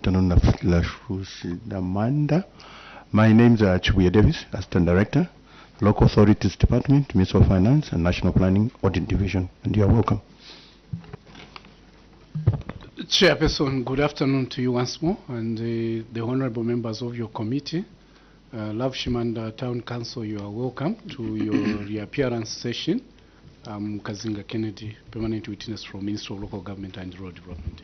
afternoon, LAVUSHIMANDA. My name is Chibuye Davis, Assistant Director, Local Authorities Department, Ministry of Finance and National Planning Audit Division, and you are welcome. Chairperson, good afternoon to you once more, and the honorable members of your committee. LAVUSHIMANDA Town Council, you are welcome to your reappearance session. I'm Kazinga Kennedy, Permanent Witness from Ministry of Local Government and Rural Development.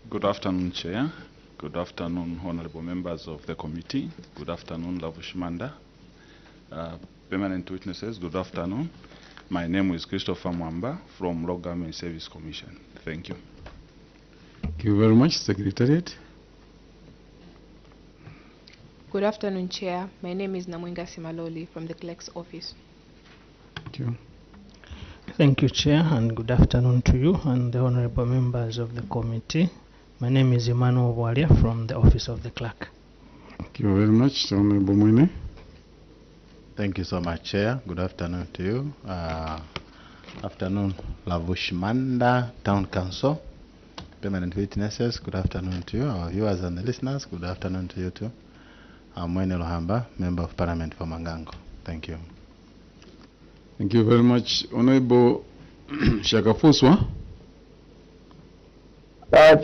Good afternoon, Chair. Good afternoon, honorable members of the committee. Good afternoon, LAVUSHIMANDA. Permanent witnesses, good afternoon. My name is Christopher Mwamba from Local Government Service Commission. Thank you. Thank you very much, Secretariat. Good afternoon, Chair. My name is Namwenga Simaloli from the Clerk's Office. Thank you. Thank you, Chair, and good afternoon to you and the honorable members of the committee. My name is Emmanuel Walia from the Office of the Clerk. Thank you very much, Honorable Mwine. Thank you so much, Chair. Good afternoon to you. Afternoon, LAVUSHIMANDA Town Council. Permanent witnesses, good afternoon to you. Our viewers and the listeners, good afternoon to you too. I'm Mwene Lohamba, Member of Parliament for Mangango. Thank you. Thank you very much. Honorable Shakafuswa.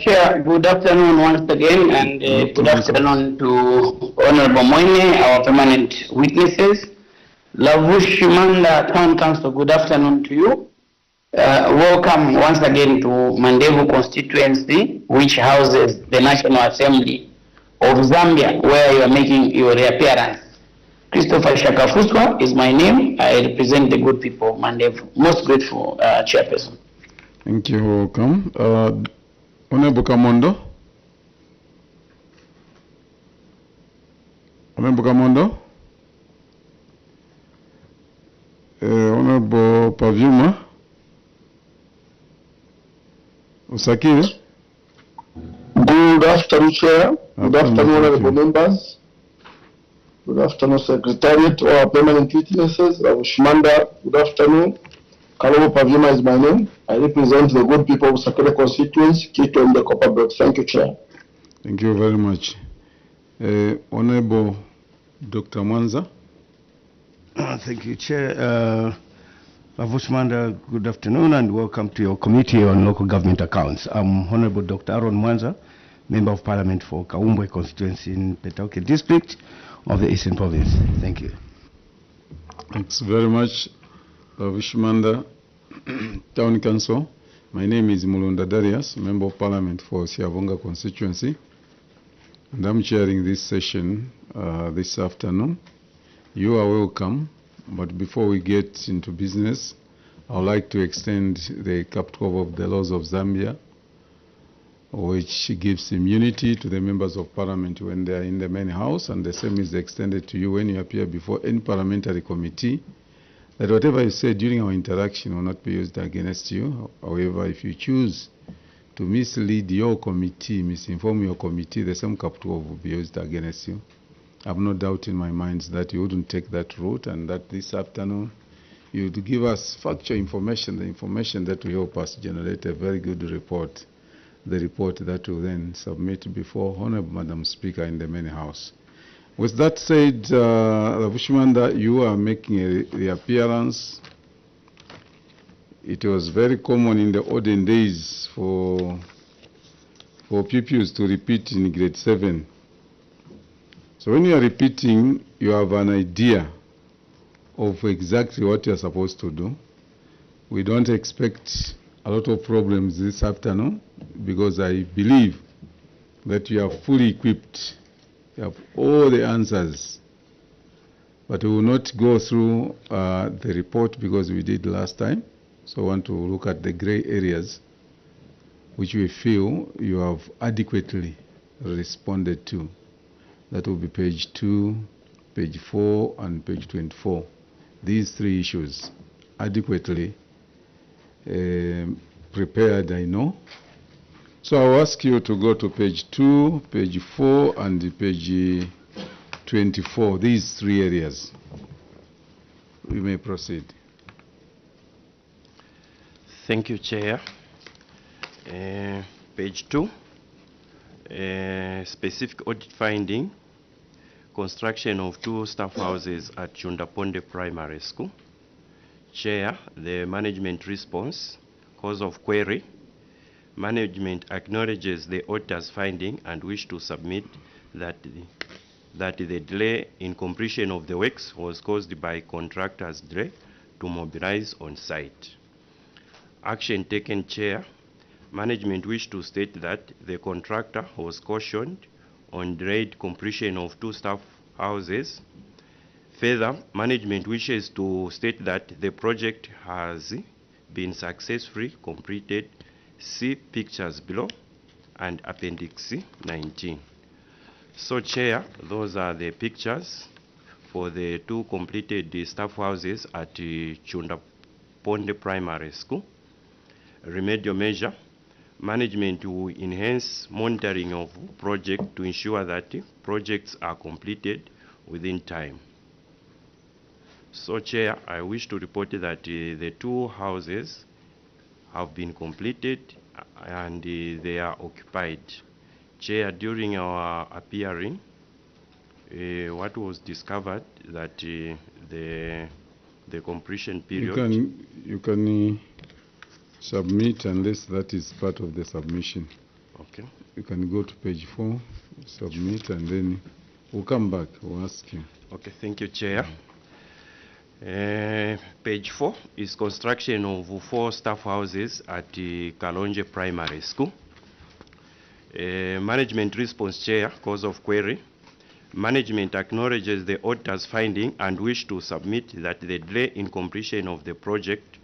Chair, good afternoon once again, and good afternoon to Honorable Mwene, our permanent witnesses. LAVUSHIMANDA Town Council, good afternoon to you. Welcome once again to Mandevu constituency, which houses the National Assembly of Zambia, where you are making your reappearance. Christopher Shakafuswa is my name. I represent the good people of Mandevu. Most grateful, Chairperson. Thank you. Welcome. Honorable Kamondo. Honorable Kamondo. Honorable Pavuma. Usakire. Good afternoon, Chair. Good afternoon, honorable members. Good afternoon, Secretariat, or permanent witnesses. LAVUSHIMANDA, good afternoon. Kalobo Pavuma is my name. I represent the good people of Sakere constituency, Kito and the Copper Belt. Thank you, Chair. Thank you very much. Honorable Dr. Mwanza. Thank you, Chair. LAVUSHIMANDA, good afternoon and welcome to your Committee on Local Government Accounts. I'm Honorable Dr. Aaron Mwanza, Member of Parliament for Kaumbwe constituency in Petauke District of the Eastern Province. Thank you. Thanks very much, LAVUSHIMANDA Town Council. My name is Mulunda Darius, Member of Parliament for Siavonga constituency, and I'm chairing this session this afternoon. You are welcome, but before we get into business, I would like to extend the capital of the laws of Zambia, which gives immunity to the members of parliament when they are in the main house, and the same is extended to you when you appear before any parliamentary committee, that whatever you say during our interaction will not be used against you. However, if you choose to mislead your committee, misinform your committee, the same capital will be used against you. I have no doubt in my mind that you wouldn't take that route, and that this afternoon you would give us factual information, the information that will help us generate a very good report, the report that will then submit before Honorable Madam Speaker in the main house. With that said, LAVUSHIMANDA, you are making a reappearance. It was very common in the olden days for pupils to repeat in grade 7. So when you are repeating, you have an idea of exactly what you are supposed to do. We don't expect a lot of problems this afternoon because I believe that you are fully equipped. You have all the answers. But we will not go through the report because we did last time. So I want to look at the gray areas which we feel you have adequately responded to. That will be page 2, page 4, and page 24. These three issues adequately prepared, I know. So I'll ask you to go to page 2, page 4, and page 24. These three areas. We may proceed. Thank you, Chair. Page 2, specific audit finding, construction of 2 staff houses at Chundaponde Primary School. Chair, the management response, cause of query. Management acknowledges the auditor's finding and wish to submit that the delay in completion of the works was caused by contractor's delay to mobilize on site. Action taken, Chair. Management wish to state that the contractor was cautioned on delayed completion of 2 staff houses. Further, management wishes to state that the project has been successfully completed. See pictures below and Appendix 19. So, Chair, those are the pictures for the 2 completed staff houses at Chundaponde Primary School. Remedial measure. Management will enhance monitoring of project to ensure that projects are completed within time. So, Chair, I wish to report that the 2 houses have been completed and they are occupied. Chair, during our appearing, what was discovered that the completion period... You can submit unless that is part of the submission. Okay. You can go to page 4, submit, and then we'll come back, we'll ask you. Okay, thank you, Chair. Page 4 is construction of 4 staff houses at Kalonje Primary School. Management response, Chair, cause of query. Management acknowledges the auditor's finding and wish to submit that the delay in completion of the project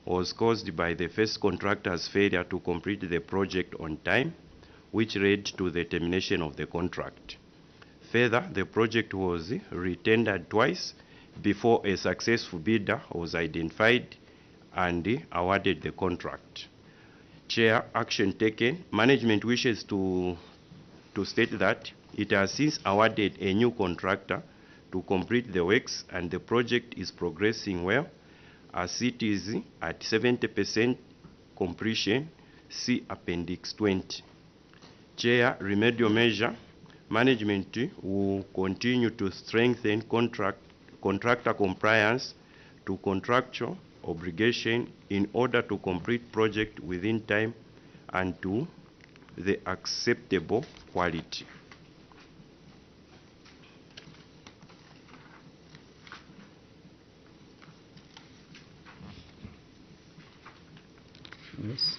was caused by the first contractor's failure to complete the project on time, which led to the termination of the contract. Further, the project was retendered twice before a successful bidder was identified and awarded the contract. Chair, action taken. Management wishes to state that it has since awarded a new contractor to complete the works and the project is progressing well, as it is at 70% completion. See Appendix 20. Chair, remedial measure. Management will continue to strengthen contractor compliance to contractual obligation in order to complete project within time and to the acceptable quality. Yes.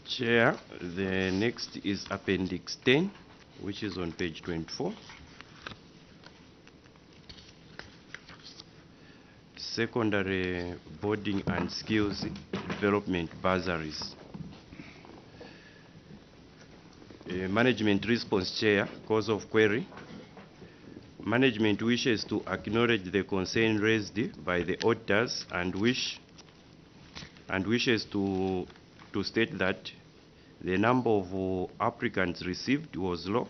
Chair, the next is Appendix 10, which is on page 24. Secondary boarding and skills development bursaries. Management response, Chair, cause of query. Management wishes to acknowledge the concern raised by the auditors and wishes to state that the number of applicants received was low,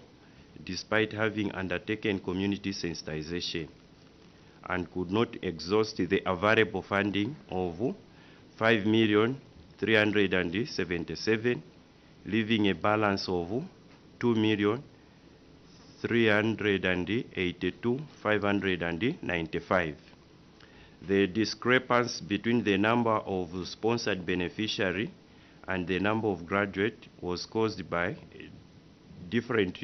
despite having undertaken community sensitization, and could not exhaust the available funding of 5,377,000, leaving a balance of 2,382,595. The discrepancy between the number of sponsored beneficiaries and the number of graduates was caused by different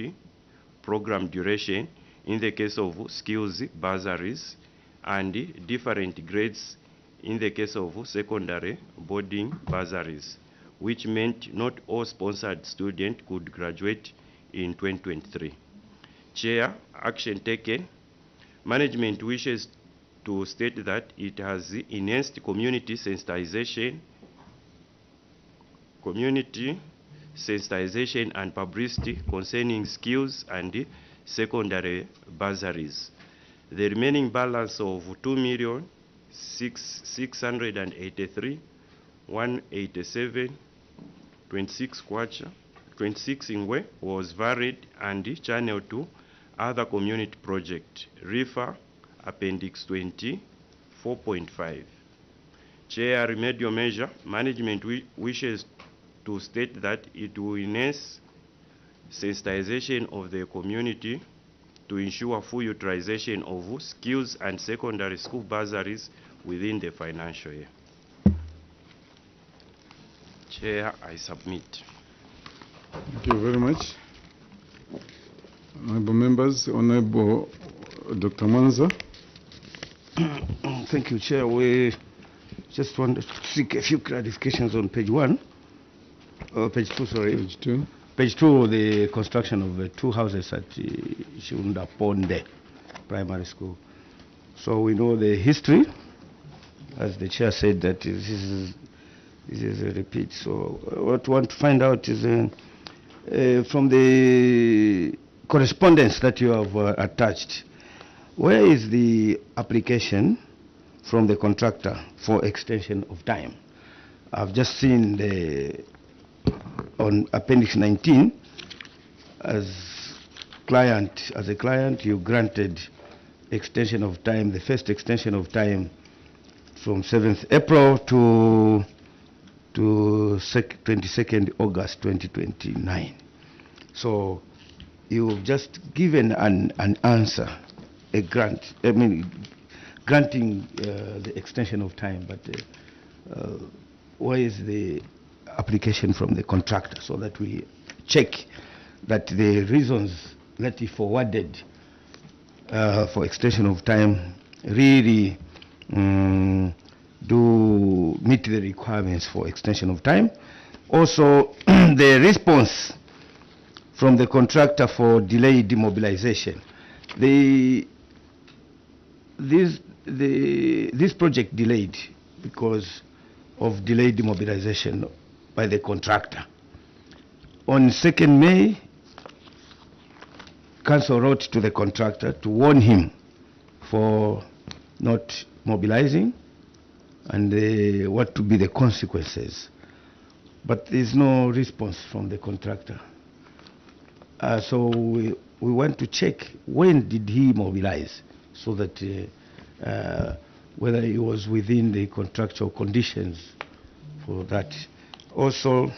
program duration in the case of skills bursaries and different grades in the case of secondary boarding bursaries, which meant not all sponsored students could graduate in 2023. Chair, action taken. Management wishes to state that it has enhanced community sensitization and publicity concerning skills and secondary bursaries. The remaining balance of 2,683,187.26 kwacha, 26 ingwe was varied and channeled to other community project. Refer Appendix 24.5. Chair, remedial measure. Management wishes to state that it will enhance sensitization of the community to ensure full utilization of skills and secondary school bursaries within the financial year. Chair, I submit. Thank you very much. Honorable members, Honorable Dr. Manza. Thank you, Chair. We just wanted to seek a few clarifications on page 1. Page 2, sorry. Page 2. Page 2, the construction of 2 houses at Shunda Ponde Primary School. So we know the history, as the Chair said, that this is a repeat. So what we want to find out is from the correspondence that you have attached, where is the application from the contractor for extension of time? I've just seen on Appendix 19, as a client, you granted extension of time, the first extension of time from 7th April to 22nd August 2029. So you've just given an answer, a grant, granting the extension of time, but where is the application from the contractor, so that we check that the reasons that he forwarded for extension of time really do meet the requirements for extension of time. Also, the response from the contractor for delayed demobilization. This project delayed because of delayed demobilization by the contractor. On 2nd May, Council wrote to the contractor to warn him for not mobilizing and what to be the consequences. But there's no response from the contractor. So we want to check when did he mobilize, so that whether he was within the contractual conditions for that. Also,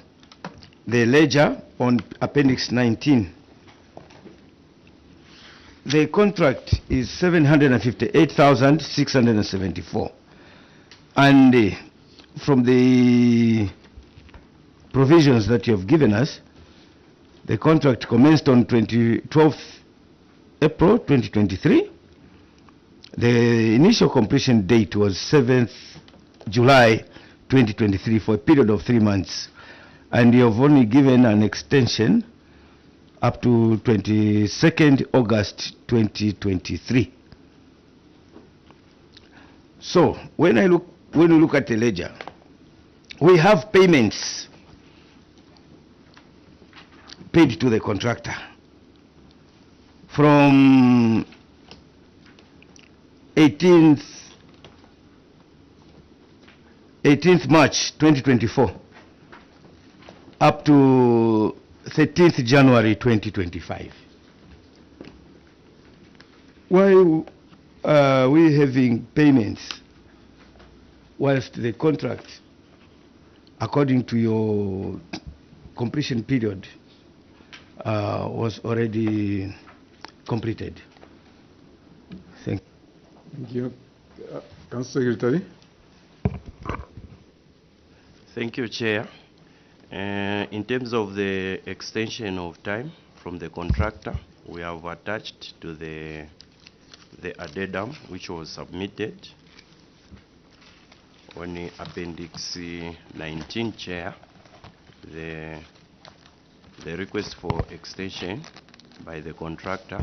the ledger on Appendix 19. The contract is 758,674. And from the provisions that you have given us, the contract commenced on 12th April 2023. The initial completion date was 7th July 2023 for a period of 3 months. And you have only given an extension up to 22nd August 2023. So when we look at the ledger, we have payments paid to the contractor from 18th March 2024 up to 13th January 2025. Why are we having payments whilst the contract, according to your completion period, was already completed? Thank you. Council Secretary. Thank you, Chair. In terms of the extension of time from the contractor, we have attached to the addendum which was submitted on the Appendix 19, Chair, the request for extension by the contractor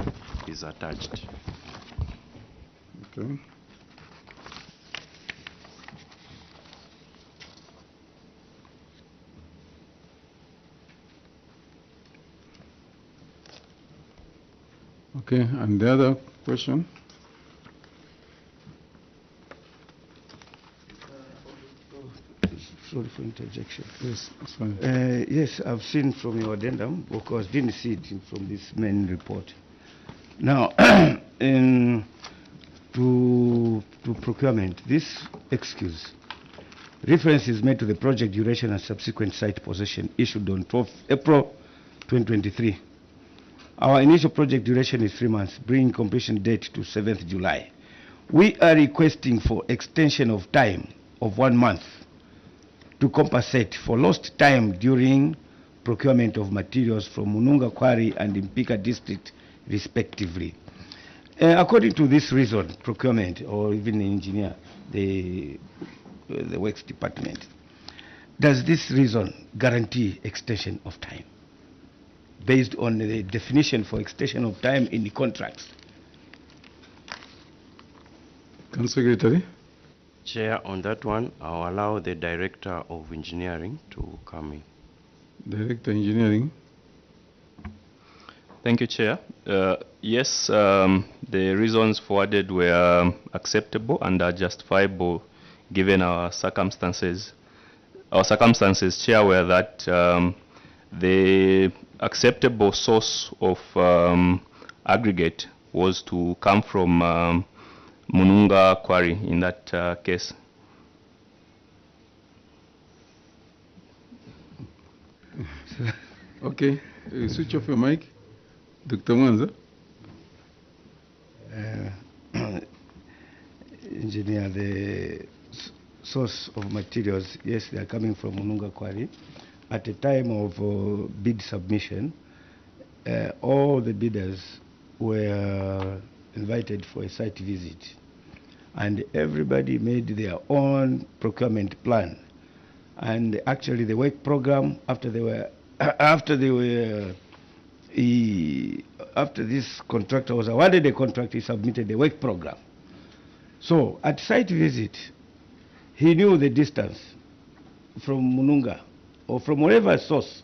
is attached. Okay. Okay, and the other question? sorry for interjection. Yes, it's fine. Yes, I've seen from your addendum, because didn't see it from this main report. Now, to procurement, this excuse, reference is made to the project duration and subsequent site possession issued on 12 April 2023. Our initial project duration is 3 months, bringing completion date to 7th July. We are requesting for extension of time of 1 month to compensate for lost time during procurement of materials from Mununga Quarry and Impika district respectively. According to this reason, procurement, or even the engineer, the works department, does this reason guarantee extension of time based on the definition for extension of time in the contracts? Council Secretary. Chair, on that one, I'll allow the Director of Engineering to come in. Director Engineering. Thank you, Chair. Yes, the reasons forwarded were acceptable and are justifiable given our circumstances. Our circumstances, Chair, were that the acceptable source of aggregate was to come from Mununga Quarry in that case. Okay, switch off your mic. Dr. Mwanza. Engineer, the source of materials, yes, they are coming from Mununga Quarry. At the time of bid submission, all the bidders were invited for a site visit, and everybody made their own procurement plan. And actually, the work program, after this contractor was awarded a contract, he submitted the work program. So at site visit, he knew the distance from Mununga or from whatever source,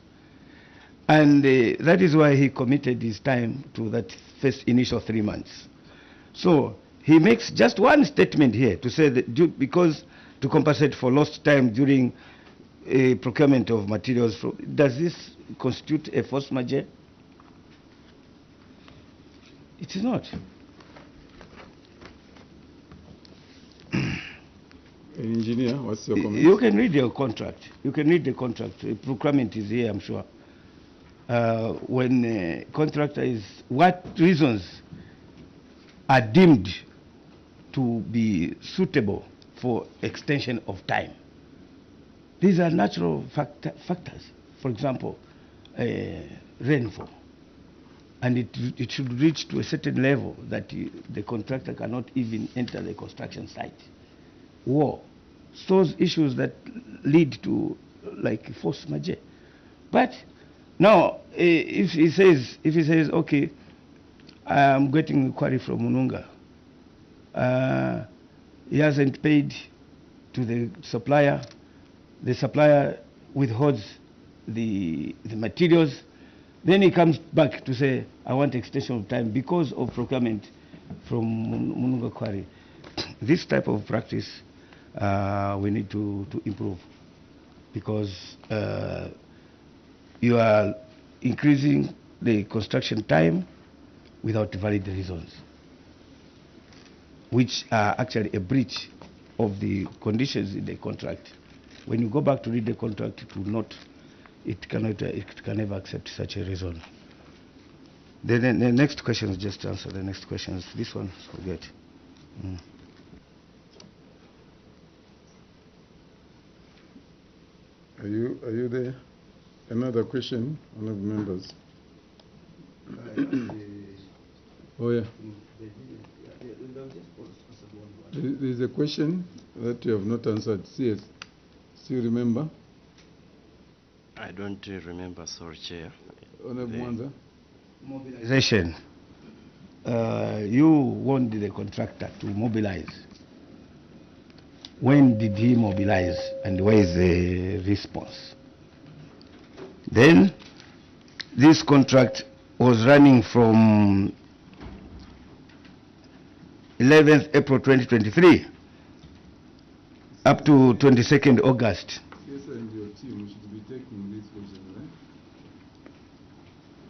and that is why he committed his time to that first initial 3 months. So he makes just one statement here to say that because to compensate for lost time during procurement of materials. Does this constitute a force majeure? It is not. Engineer, what's your comment? You can read your contract. You can read the contract. Procurement is here, I'm sure. When contractor is, what reasons are deemed to be suitable for extension of time? These are natural factors. For example, rainfall. And it should reach to a certain level that the contractor cannot even enter the construction site. War. Those issues that lead to like force majeure. But now, if he says, okay, I'm getting a query from Mununga, he hasn't paid to the supplier withholds the materials, then he comes back to say, I want extension of time because of procurement from Mununga Quarry. This type of practice we need to improve, because you are increasing the construction time without valid reasons, which are actually a breach of the conditions in the contract. When you go back to read the contract, it can never accept such a reason. The next question is just answer the next questions. This one, forget. Are you there? Another question, one of the members. Oh yeah. There's a question that you have not answered. Yes. Do you remember? I don't remember, sorry, Chair. Honorable Mwanza. Mobilization. You wanted the contractor to mobilize. When did he mobilize, and where is the response? Then this contract was running from 11th April 2023 up to 22nd August. Yes, team should be taking this version,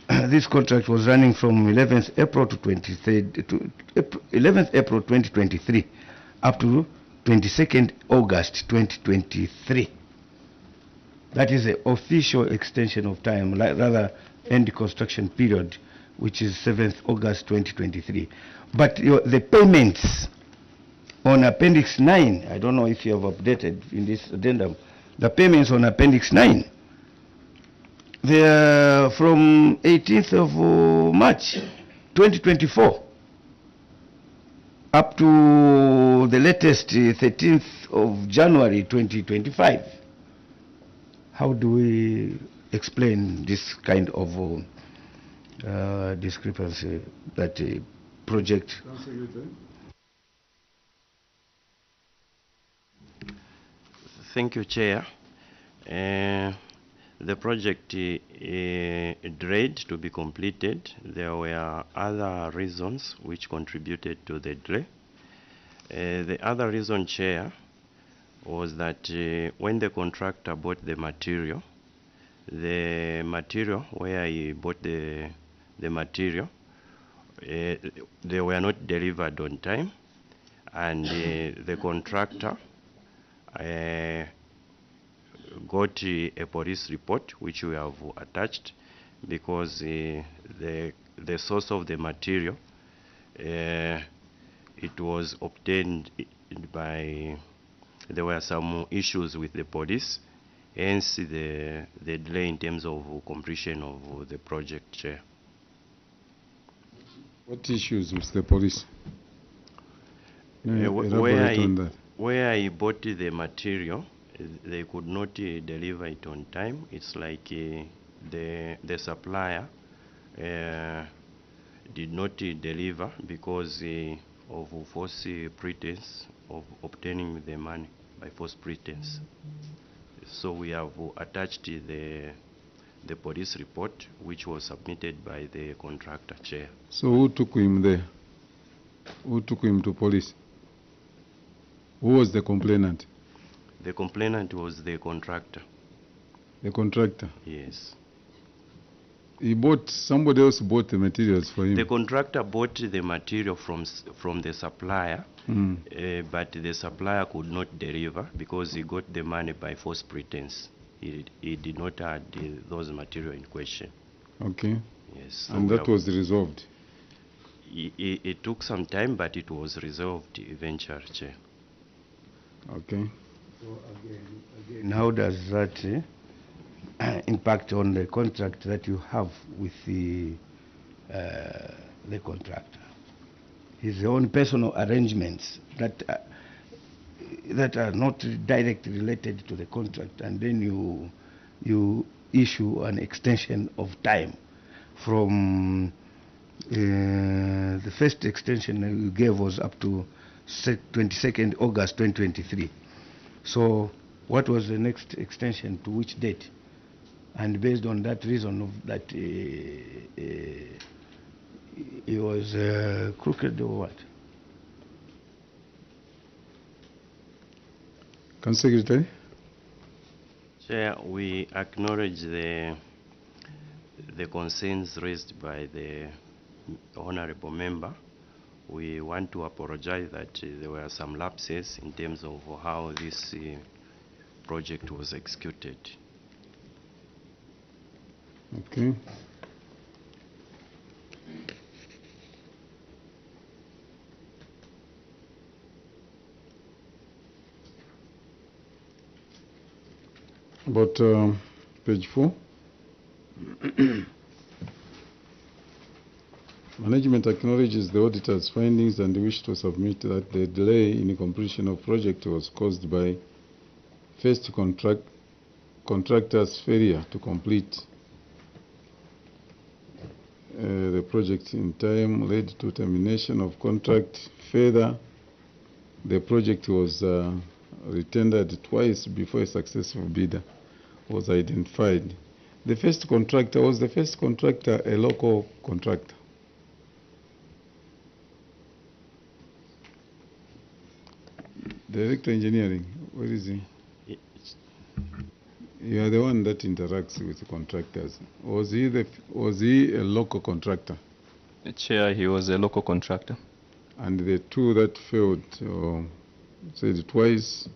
right? This contract was running from 11th April to 23rd, to 11th April 2023 up to 22nd August 2023. That is the official extension of time, rather end construction period, which is 7th August 2023. But the payments on Appendix 9, I don't know if you have updated in this addendum, the payments on Appendix 9, they are from 18th of March 2024 up to the latest 13th of January 2025. How do we explain this kind of discrepancy that project? Thank you, Chair. The project delayed to be completed. There were other reasons which contributed to the delay. The other reason, Chair, was that when the contractor bought the material where he bought the material, they were not delivered on time, and the contractor got a police report which we have attached, because the source of the material, it was obtained by, there were some issues with the police, hence the delay in terms of completion of the project, Chair. What issues with the police? Where he bought the material, they could not deliver it on time. It's like the supplier did not deliver because of false pretense of obtaining the money by false pretense. So we have attached the police report, which was submitted by the contractor, Chair. So who took him there? Who took him to police? Who was the complainant? The complainant was the contractor. The contractor? Yes. Somebody else bought the materials for him? The contractor bought the material from the supplier, but the supplier could not deliver because he got the money by false pretense. He did not add those material in question. Okay. Yes. So and that was resolved? It took some time, but it was resolved eventually, Chair. Okay. So again, how does that impact on the contract that you have with the contractor? His own personal arrangements that are not directly related to the contract, and then you issue an extension of time from the first extension you gave was up to 22nd August 2023. So what was the next extension, to which date? And based on that reason of that he was crooked or what? Council Secretary? Chair, we acknowledge the concerns raised by the honorable member. We want to apologize that there were some lapses in terms of how this project was executed. Okay. About page 4. Management acknowledges the auditor's findings and wish to submit that the delay in completion of project was caused by first contractor's failure to complete the project in time led to termination of contract. Further, the project was retendered twice before a successful bidder was identified. The first contractor, was the first contractor a local contractor? Director Engineering, where is he? You are the one that interacts with the contractors. Was he a local contractor? Chair, he was a local contractor. And the two that failed, said twice,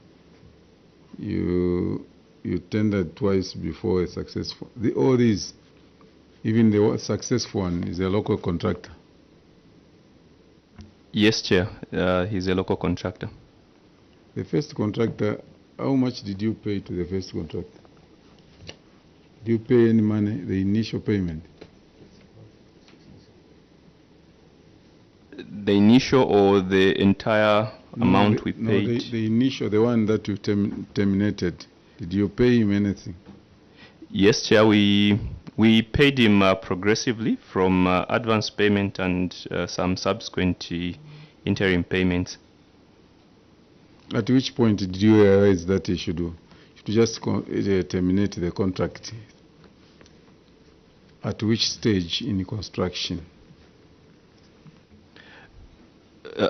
you tendered twice before a successful. All these, even the successful one is a local contractor. Yes, Chair, he's a local contractor. The first contractor, how much did you pay to the first contractor? Do you pay any money, the initial payment? The initial or the entire amount we paid? No, the initial, the one that you terminated. Did you pay him anything? Yes, Chair, we paid him progressively from advance payment and some subsequent interim payments. At which point did you realize that you should just terminate the contract? At which stage in construction?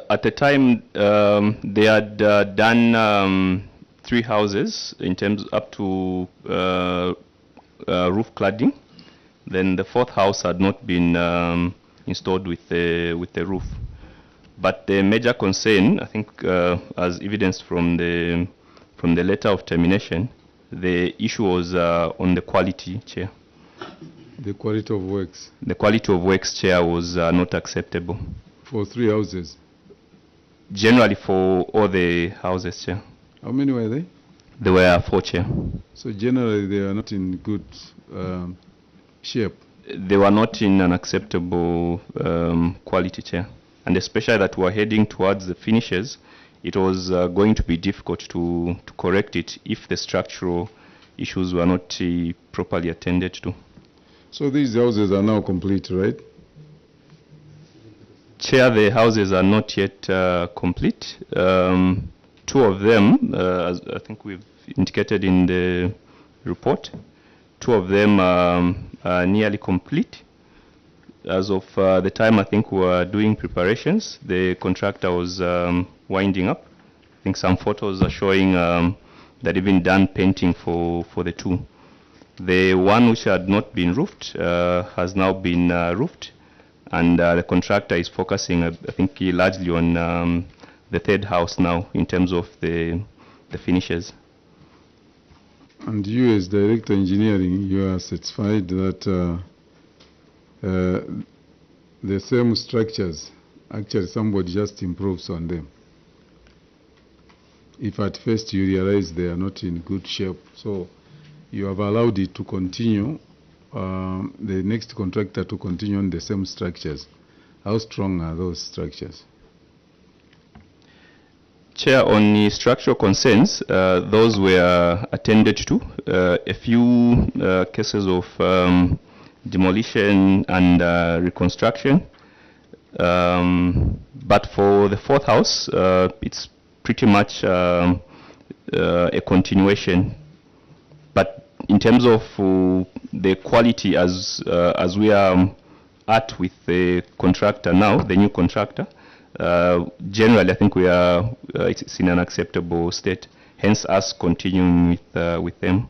At the time, they had done 3 houses in terms up to roof cladding. Then the 4th house had not been installed with the roof. But the major concern, I think, as evidenced from the letter of termination, the issue was on the quality, Chair. The quality of works? The quality of works, Chair, was not acceptable. For 3 houses? Generally for all the houses, Chair. How many were they? There were 4, Chair. So generally they are not in good shape? They were not in an acceptable quality, Chair. And especially that we were heading towards the finishes, it was going to be difficult to correct it if the structural issues were not properly attended to. So these houses are now complete, right? Chair, the houses are not yet complete. 2 of them, as I think we've indicated in the report, 2 of them are nearly complete. As of the time I think we were doing preparations, the contractor was winding up. I think some photos are showing that even done painting for the 2. The one which had not been roofed has now been roofed, and the contractor is focusing, I think, largely on the 3rd house now in terms of the finishes. And you as Director Engineering, you are satisfied that the same structures, actually somebody just improves on them? If at first you realize they are not in good shape, so you have allowed it to continue, the next contractor to continue on the same structures. How strong are those structures? Chair, on the structural concerns, those were attended to. A few cases of demolition and reconstruction. But for the 4th house, it's pretty much a continuation. But in terms of the quality as we are at with the contractor now, the new contractor, generally I think we are it's in an acceptable state, hence us continuing with them.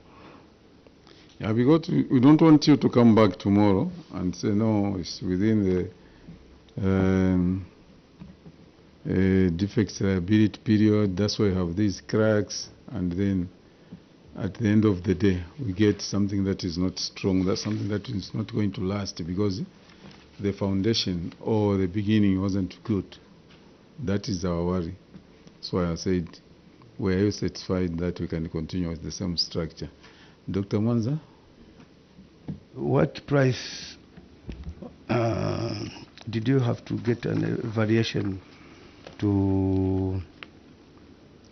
Yeah, we don't want you to come back tomorrow and say, no, it's within the defects liability period, that's why we have these cracks, and then at the end of the day, we get something that is not strong, that's something that is not going to last because the foundation or the beginning wasn't good. That is our worry. So I said, were you satisfied that we can continue with the same structure? Dr. Mwanza? What price did you have to get a variation to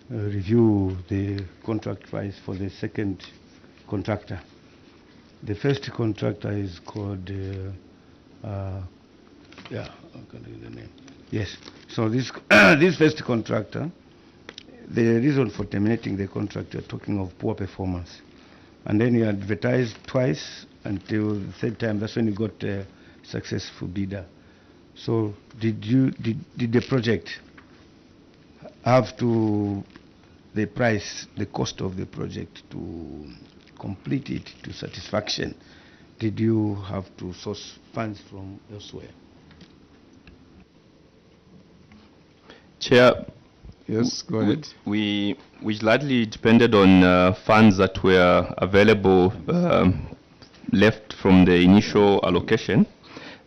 review the contract price for the second contractor? The first contractor is called, I can't remember the name. Yes. So this this first contractor, the reason for terminating the contract, you're talking of poor performance. And then you advertised twice until the 3rd time. That's when you got a successful bidder. So did the project have to the price, the cost of the project to complete it to satisfaction, did you have to source funds from elsewhere? Chair, Yes, go ahead. we largely depended on funds that were available left from the initial allocation.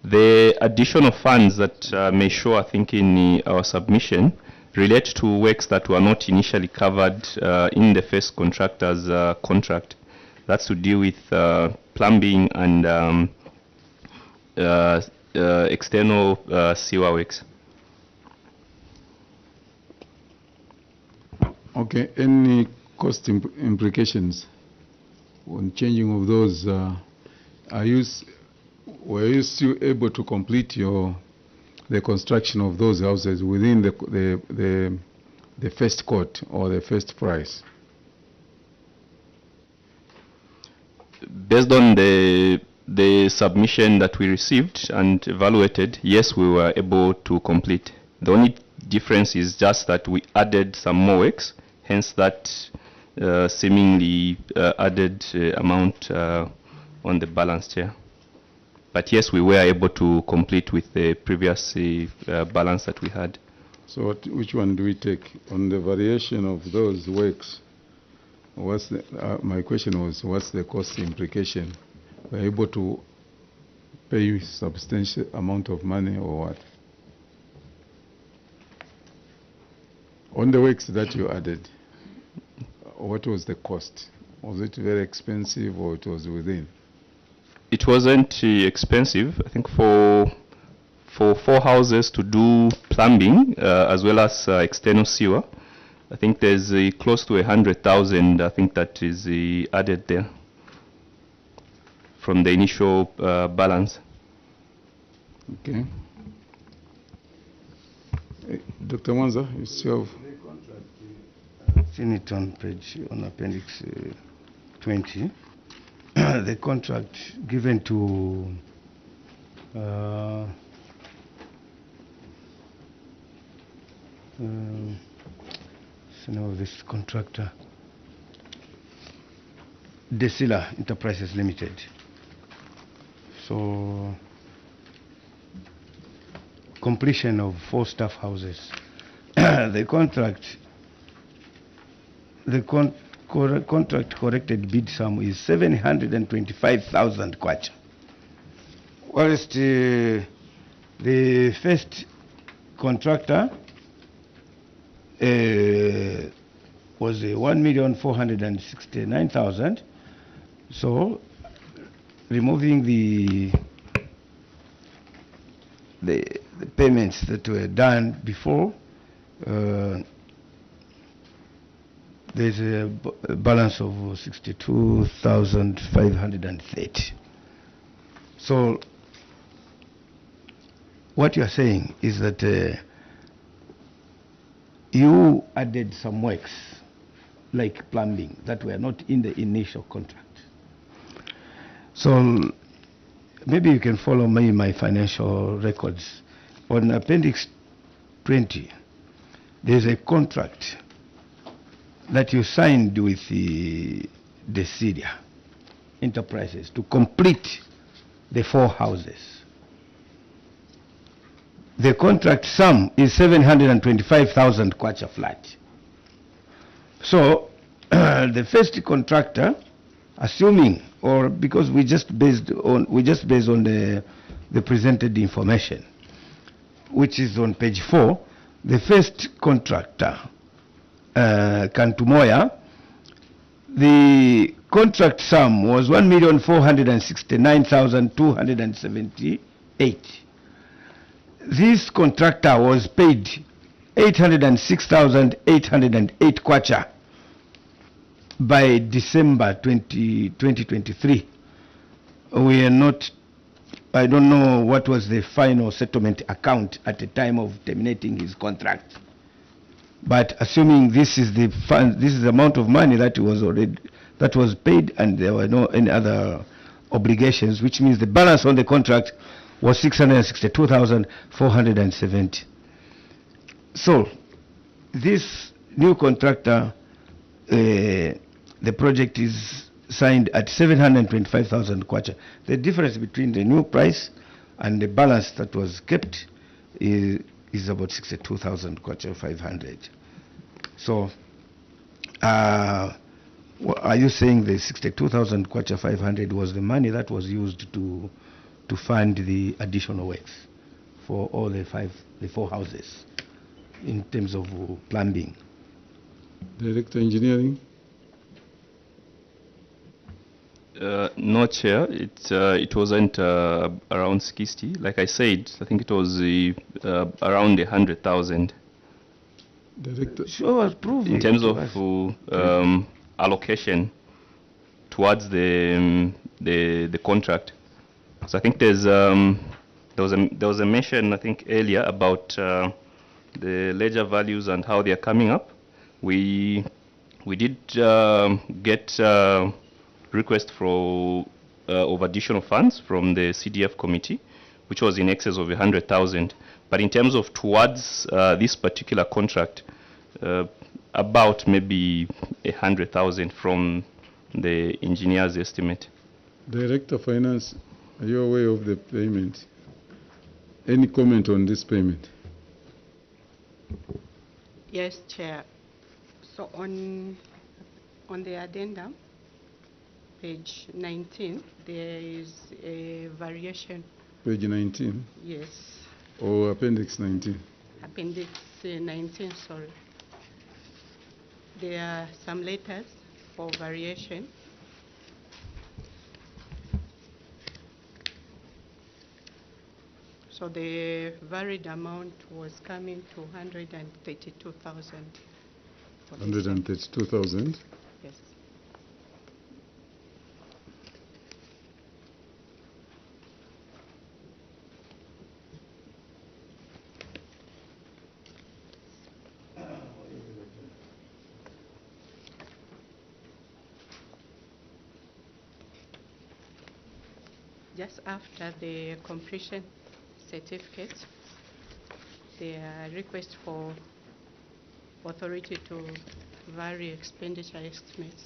The additional funds that may show, I think, in our submission relate to works that were not initially covered in the first contractor's contract. That's to deal with plumbing and external sewer works. Okay, any cost implications on changing of those? Were you still able to complete the construction of those houses within the first quote or the first price? Based on the submission that we received and evaluated, yes, we were able to complete. The only difference is just that we added some more works, hence that seemingly added amount on the balance here. But yes, we were able to complete with the previous balance that we had. So which one do we take? On the variation of those works, my question was, what's the cost implication? Were you able to pay you substantial amount of money or what? On the works that you added, what was the cost? Was it very expensive or it was within? It wasn't expensive. I think for 4 houses to do plumbing as well as external sewer, I think there's close to 100,000. I think that is added there from the initial balance. Okay. Dr. Mwanza, you still have? I've seen it on appendix 20. The contract given to this contractor, Desila Enterprises Limited. So completion of 4 staff houses. The contract corrected bid sum is 725,000 kwacha. Whilst the first contractor was 1,469,000. So removing the payments that were done before, there's a balance of 62,530. So what you are saying is that you added some works like plumbing that were not in the initial contract. So maybe you can follow me my financial records. On appendix 20, there's a contract that you signed with the Syria Enterprises to complete the 4 houses. The contract sum is 725,000 kwacha flat. So the first contractor, assuming, or because we just based on the presented information, which is on page 4, the first contractor, Kantumoya, the contract sum was 1,469,278. This contractor was paid 806,808 kwacha by December 2023. We are not, I don't know what was the final settlement account at the time of terminating his contract. But assuming this is the fund, this is the amount of money that was paid, and there were no any other obligations, which means the balance on the contract was 662,470. So this new contractor, the project is signed at 725,000 kwacha. The difference between the new price and the balance that was kept is about 62,000 kwacha 500. So, are you saying the 62,000 kwacha 500 was the money that was used to fund the additional works for all the four houses in terms of plumbing? Director Engineering? No, Chair. It wasn't around 60. Like I said, I think it was around 100,000. Director? Sure, approve in terms of allocation towards the contract. So I think there was a mention, I think, earlier about the ledger values and how they are coming up. We did get request for of additional funds from the CDF committee, which was in excess of 100,000. But in terms of towards this particular contract, about maybe 100,000 from the engineer's estimate. Director of Finance, are you aware of the payment? Any comment on this payment? Yes, Chair. So on the addendum, page 19, there is a variation. Page 19? Yes. Or Appendix 19? Appendix 19, sorry. There are some letters for variation. So the varied amount was coming to 132,000. 132,000? Yes. Just after the completion certificate, the request for authority to vary expenditure estimates.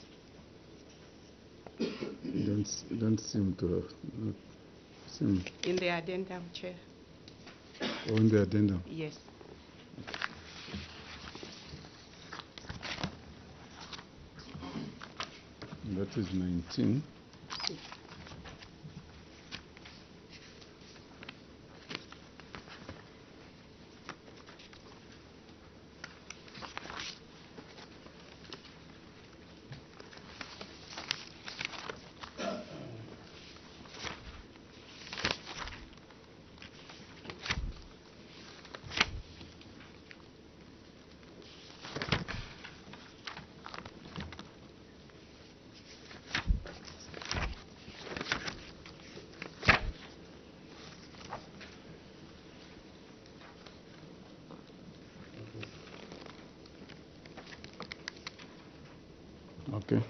Don't seem to have. Seem In the addendum, Chair. on the addendum. Yes. That is 19. Okay.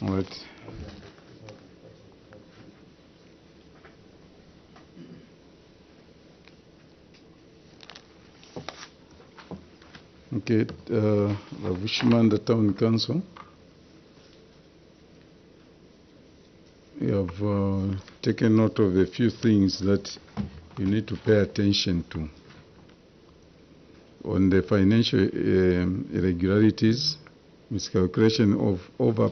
All right. Okay, LAVUSHIMANDA Town Council. We have taken note of a few things that you need to pay attention to. On the financial irregularities, miscalculation of over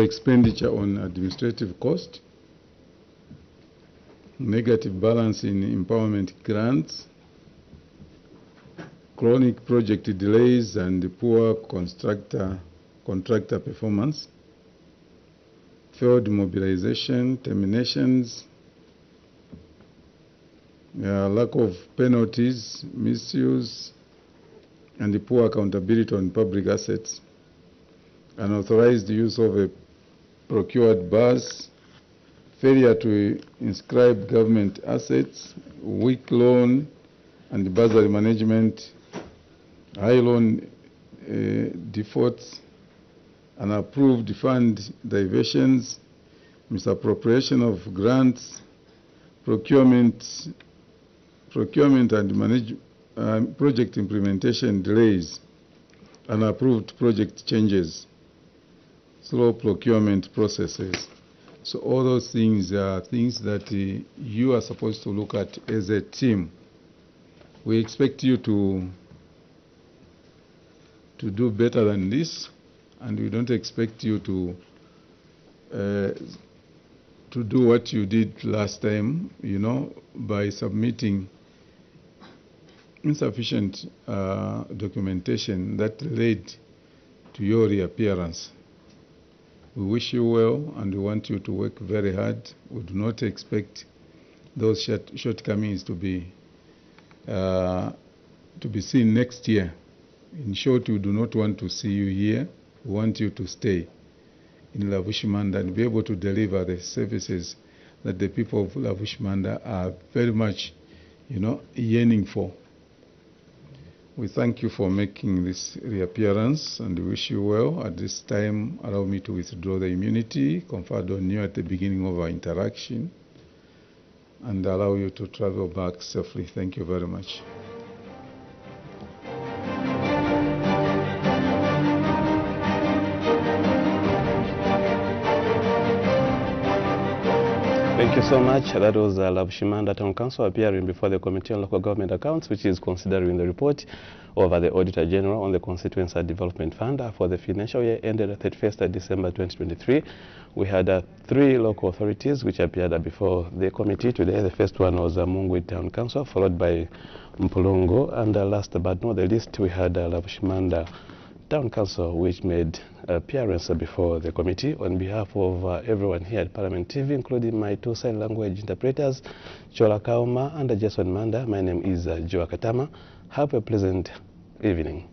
expenditure on administrative cost, negative balance in empowerment grants, chronic project delays and poor contractor performance, failed mobilization, terminations, lack of penalties, misuse, and the poor accountability on public assets, unauthorized use of a procured bus, failure to inscribe government assets, weak loan and bursary management, high loan defaults, unapproved fund diversions, misappropriation of grants, procurement and project implementation delays, unapproved project changes, slow procurement processes. So all those things are things that you are supposed to look at as a team. We expect you to do better than this, and we don't expect you to do what you did last time, you know, by submitting insufficient documentation that led to your reappearance. We wish you well, and we want you to work very hard. We do not expect those shortcomings to be seen next year. In short, we do not want to see you here. We want you to stay in LAVUSHIMANDA and be able to deliver the services that the people of LAVUSHIMANDA are very much, you know, yearning for. We thank you for making this reappearance and wish you well. At this time, allow me to withdraw the immunity conferred on you at the beginning of our interaction and allow you to travel back safely. Thank you very much. Thank you so much. That was LAVUSHIMANDA Town Council appearing before the Committee on Local Government Accounts, which is considering the report over the Auditor General on the Constituency Development Fund for the financial year ended 31st December 2023. We had 3 local authorities which appeared before the committee today. The first one was Mungwe Town Council, followed by Mpulungu, and last but not the least, we had LAVUSHIMANDA Town Council, which made appearance before the committee. On behalf of everyone here at Parliament TV, including my 2 sign language interpreters, Chola Kauma and Jason Manda, my name is Joa Katama. Have a pleasant evening.